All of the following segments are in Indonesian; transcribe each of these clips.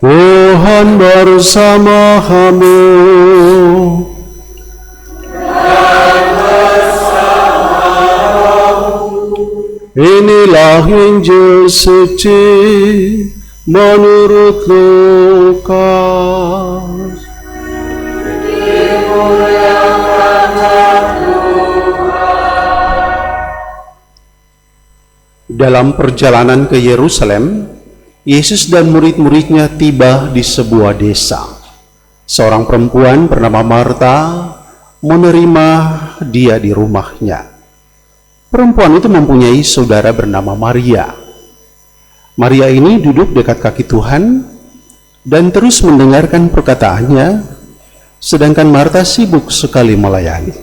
Tuhan bersamamu. Inilah Injil suci menurut Lukas. Dalam perjalanan ke Yerusalem, Yesus dan murid-muridnya tiba di sebuah desa. Seorang perempuan bernama Marta menerima dia di rumahnya. Perempuan itu mempunyai saudara bernama Maria. Maria ini duduk dekat kaki Tuhan dan terus mendengarkan perkataannya, sedangkan Marta sibuk sekali melayani.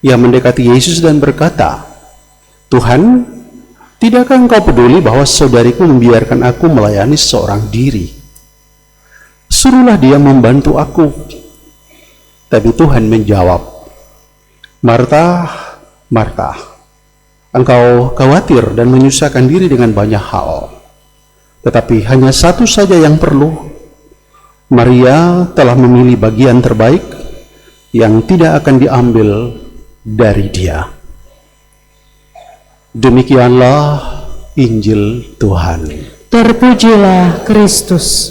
Ia mendekati Yesus dan berkata, "Tuhan, tidakkah engkau peduli bahwa saudariku membiarkan aku melayani seorang diri? Suruhlah dia membantu aku." Tapi Tuhan menjawab, "Marta, Marta, engkau khawatir dan menyusahkan diri dengan banyak hal. Tetapi hanya satu saja yang perlu. Maria telah memilih bagian terbaik yang tidak akan diambil dari dia." Demikianlah Injil Tuhan. Terpujilah Kristus.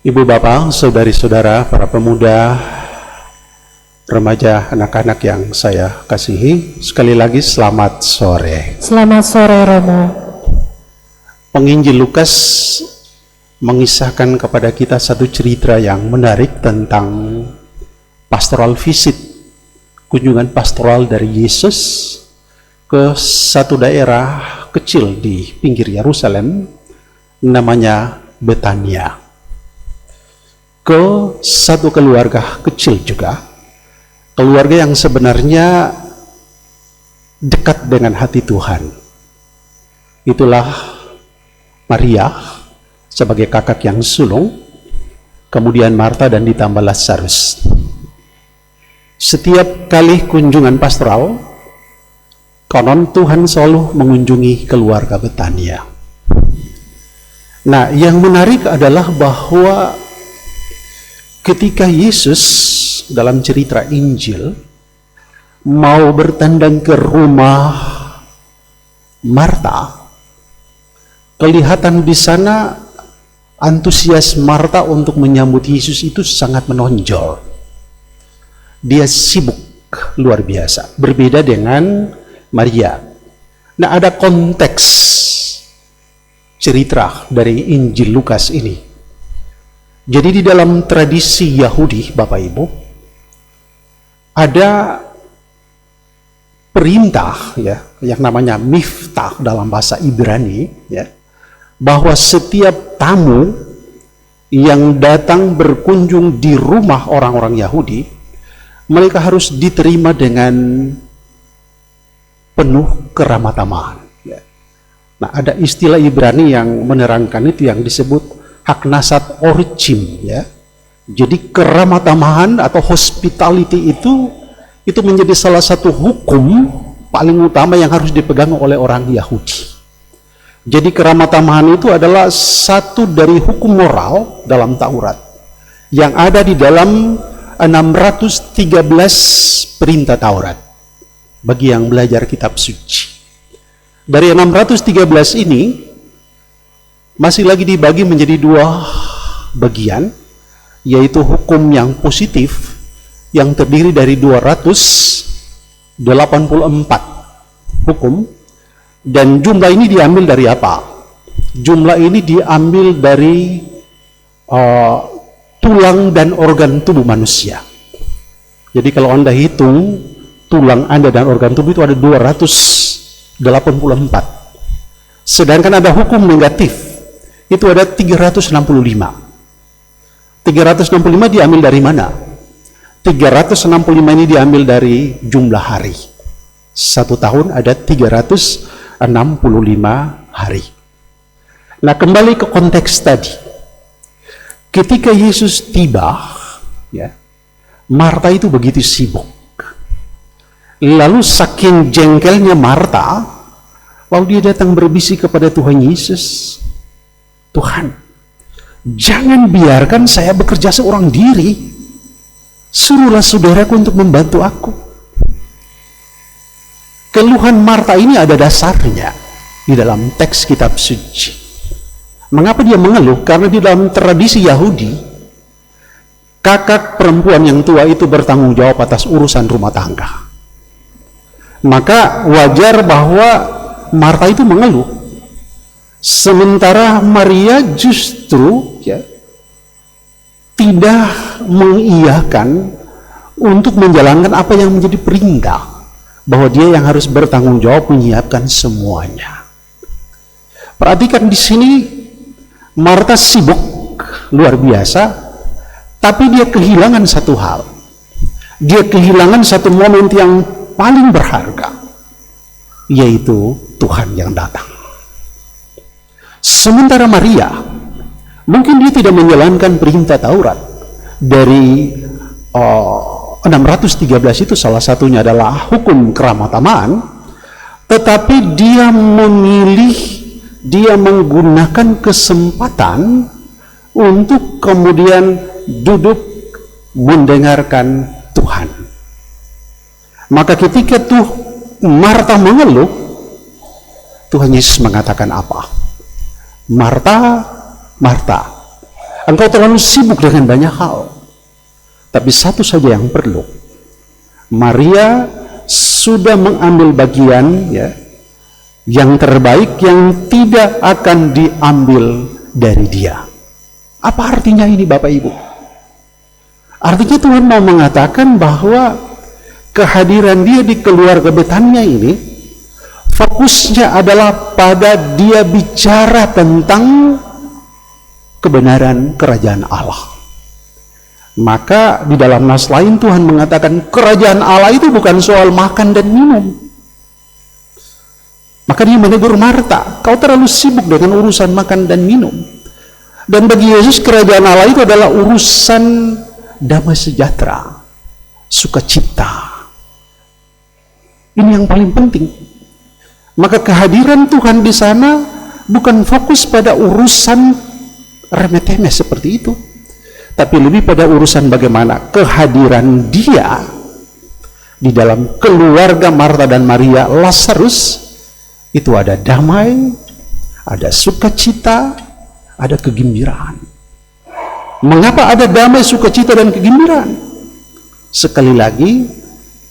Ibu bapak, saudari-saudara, para pemuda, remaja, anak-anak yang saya kasihi, sekali lagi selamat sore. Selamat sore, Romo. Penginjil Lukas mengisahkan kepada kita satu cerita yang menarik tentang pastoral visit, kunjungan pastoral dari Yesus ke satu daerah kecil di pinggir Yerusalem, namanya Betania. Ke satu keluarga kecil juga, keluarga yang sebenarnya dekat dengan hati Tuhan. Itulah Maria sebagai kakak yang sulung, kemudian Marta dan ditambah Lazarus. Setiap kali kunjungan pastoral, konon Tuhan selalu mengunjungi keluarga Betania. Nah, yang menarik adalah bahwa ketika Yesus dalam cerita Injil mau bertandang ke rumah Marta, kelihatan di sana antusias Marta untuk menyambut Yesus itu sangat menonjol. Dia sibuk luar biasa, berbeda dengan Maria. Nah, ada konteks cerita dari Injil Lukas ini. Jadi di dalam tradisi Yahudi, Bapak Ibu, ada perintah ya yang namanya miftah dalam bahasa Ibrani ya, bahwa setiap tamu yang datang berkunjung di rumah orang-orang Yahudi, mereka harus diterima dengan penuh keramah tamahan ya. Nah, ada istilah Ibrani yang menerangkan itu yang disebut haknasat orchim ya. Jadi keramah tamahan atau hospitality itu menjadi salah satu hukum paling utama yang harus dipegang oleh orang Yahudi. Jadi keramah tamahan itu adalah satu dari hukum moral dalam Taurat yang ada di dalam 613 perintah Taurat bagi yang belajar kitab suci. Dari 613 ini masih lagi dibagi menjadi dua bagian, yaitu hukum yang positif yang terdiri dari 284 hukum, dan jumlah ini diambil dari apa? Jumlah ini diambil dari tulang dan organ tubuh manusia. Jadi kalau Anda hitung tulang Anda dan organ tubuh itu ada 284. Sedangkan ada hukum negatif itu ada 365. 365 diambil dari mana? 365 ini diambil dari jumlah hari. Satu tahun ada 365 hari. Nah, kembali ke konteks tadi. Ketika Yesus tiba, ya, Marta itu begitu sibuk. Lalu saking jengkelnya Marta, Lalu dia datang berbisik kepada Tuhan Yesus, Tuhan, jangan biarkan saya bekerja seorang diri. Suruhlah saudaraku untuk membantu aku. Keluhan Marta ini ada dasarnya di dalam teks kitab suci. Mengapa dia mengeluh? Karena di dalam tradisi Yahudi, kakak perempuan yang tua itu bertanggung jawab atas urusan rumah tangga. Maka wajar bahwa Marta itu mengeluh. Sementara Maria justru tidak mengiyakan untuk menjalankan apa yang menjadi perintah, bahwa dia yang harus bertanggung jawab menyiapkan semuanya. Perhatikan di sini, Marta sibuk luar biasa, tapi dia kehilangan satu hal. Dia kehilangan satu momen yang paling berharga, yaitu Tuhan yang datang. Sementara Maria, mungkin dia tidak menjalankan perintah Taurat. Dari 613 itu salah satunya adalah hukum keramatamaan, tetapi dia memilih, dia menggunakan kesempatan untuk kemudian duduk mendengarkan Tuhan. Maka ketika Marta mengeluh, Tuhan Yesus mengatakan apa? Marta, Marta, engkau terlalu sibuk dengan banyak hal, tapi satu saja yang perlu. Maria sudah mengambil bagian yang terbaik, yang tidak akan diambil dari dia. Apa artinya ini, Bapak Ibu? Artinya Tuhan mau mengatakan bahwa kehadiran dia di keluarga Betania ini fokusnya adalah pada dia bicara tentang kebenaran kerajaan Allah. Maka di dalam nas lain Tuhan mengatakan kerajaan Allah itu bukan soal makan dan minum. Maka dia menegur Marta, kau terlalu sibuk dengan urusan makan dan minum. Dan bagi Yesus kerajaan Allah itu adalah urusan damai sejahtera, sukacita. Ini yang paling penting. Maka kehadiran Tuhan di sana bukan fokus pada urusan remeh-temeh seperti itu, tapi lebih pada urusan bagaimana kehadiran dia di dalam keluarga Marta dan Maria, Lazarus, itu ada damai, ada sukacita, ada kegembiraan. Mengapa ada damai, sukacita, dan kegembiraan? Sekali lagi,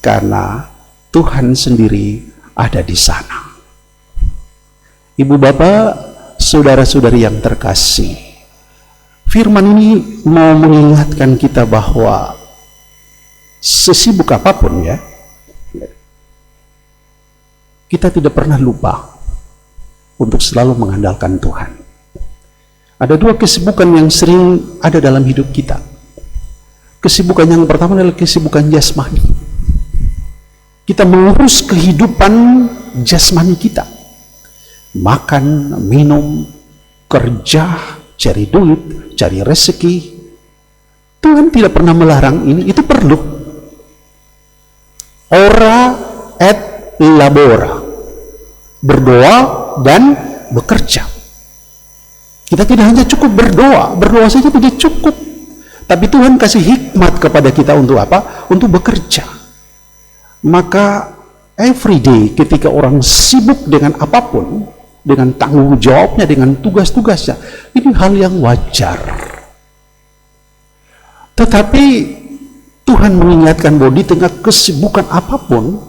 karena Tuhan sendiri ada di sana. Ibu bapak, saudara-saudari yang terkasih, firman ini mau mengingatkan kita bahwa sesibuk apapun kita tidak pernah lupa untuk selalu mengandalkan Tuhan. Ada dua kesibukan yang sering ada dalam hidup kita. Kesibukan yang pertama adalah kesibukan jasmani. Kita mengurus kehidupan jasmani kita. Makan, minum, kerja, cari duit, cari rezeki. Tuhan tidak pernah melarang ini, itu perlu. Ora et labora. Berdoa dan bekerja. Kita tidak hanya cukup berdoa saja tidak cukup. Tapi Tuhan kasih hikmat kepada kita untuk apa? Untuk bekerja. Maka every day ketika orang sibuk dengan apapun, dengan tanggung jawabnya, dengan tugas-tugasnya, ini hal yang wajar. Tetapi Tuhan mengingatkan bahwa di tengah kesibukan apapun,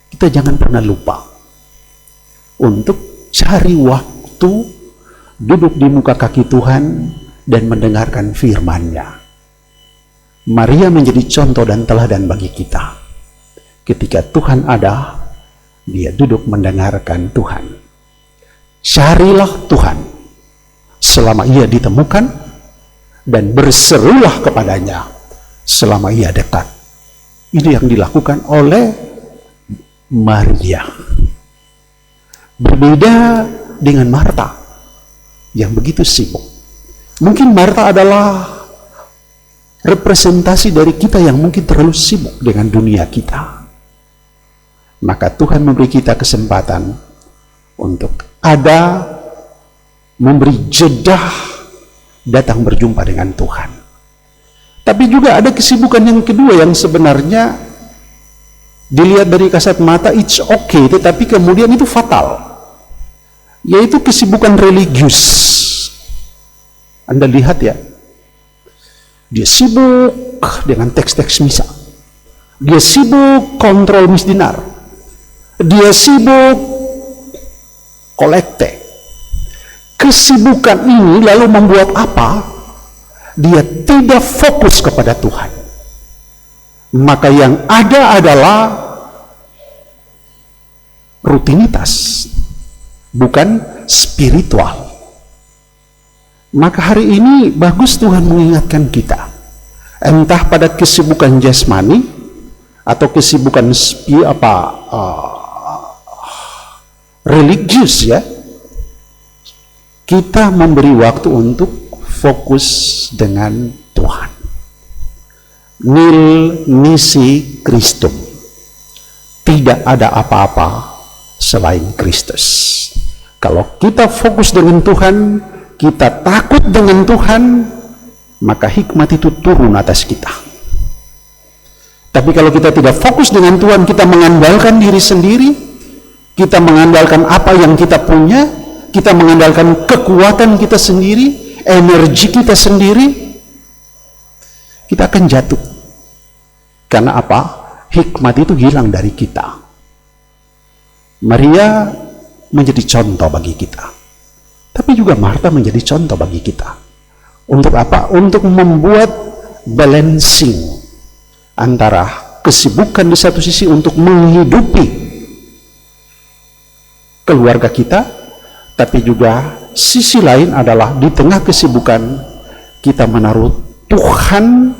kita jangan pernah lupa untuk cari waktu duduk di muka kaki Tuhan dan mendengarkan firman-Nya. Maria menjadi contoh dan teladan bagi kita. Ketika Tuhan ada, dia duduk mendengarkan Tuhan. Carilah Tuhan selama ia ditemukan, dan berserulah kepadanya selama ia dekat. Ini yang dilakukan oleh Maria. Berbeda dengan Marta yang begitu sibuk. Mungkin Marta adalah representasi dari kita yang mungkin terlalu sibuk dengan dunia kita. Maka Tuhan memberi kita kesempatan untuk ada memberi jeda datang berjumpa dengan Tuhan. Tapi juga ada kesibukan yang kedua yang sebenarnya dilihat dari kasat mata it's okay, tetapi kemudian itu fatal, yaitu kesibukan religius. Anda lihat ya, dia sibuk dengan teks-teks misa, dia sibuk kontrol misdinar, dia sibuk kolekte. Kesibukan ini lalu membuat apa? Dia tidak fokus kepada Tuhan. Maka yang ada adalah rutinitas, bukan spiritual. Maka hari ini bagus Tuhan mengingatkan kita, entah pada kesibukan jasmani atau kesibukan religius ya, kita memberi waktu untuk fokus dengan Tuhan. Nil nisi Christum, tidak ada apa-apa selain Kristus. Kalau kita fokus dengan Tuhan, kita takut dengan Tuhan, maka hikmat itu turun atas kita. Tapi kalau kita tidak fokus dengan Tuhan, kita mengandalkan diri sendiri, kita mengandalkan apa yang kita punya, kita mengandalkan kekuatan kita sendiri, energi kita sendiri, kita akan jatuh. Karena apa? Hikmat itu hilang dari kita. Maria menjadi contoh bagi kita, tapi juga Marta menjadi contoh bagi kita. Untuk apa? Untuk membuat balancing antara kesibukan di satu sisi untuk menghidupi keluarga kita, tapi juga sisi lain adalah di tengah kesibukan kita menaruh Tuhan,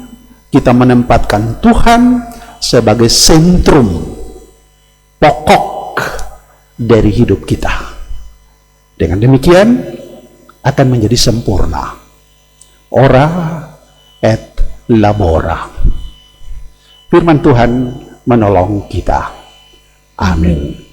kita menempatkan Tuhan sebagai sentrum pokok dari hidup kita. Dengan demikian akan menjadi sempurna. Ora et labora. Firman Tuhan menolong kita. Amin.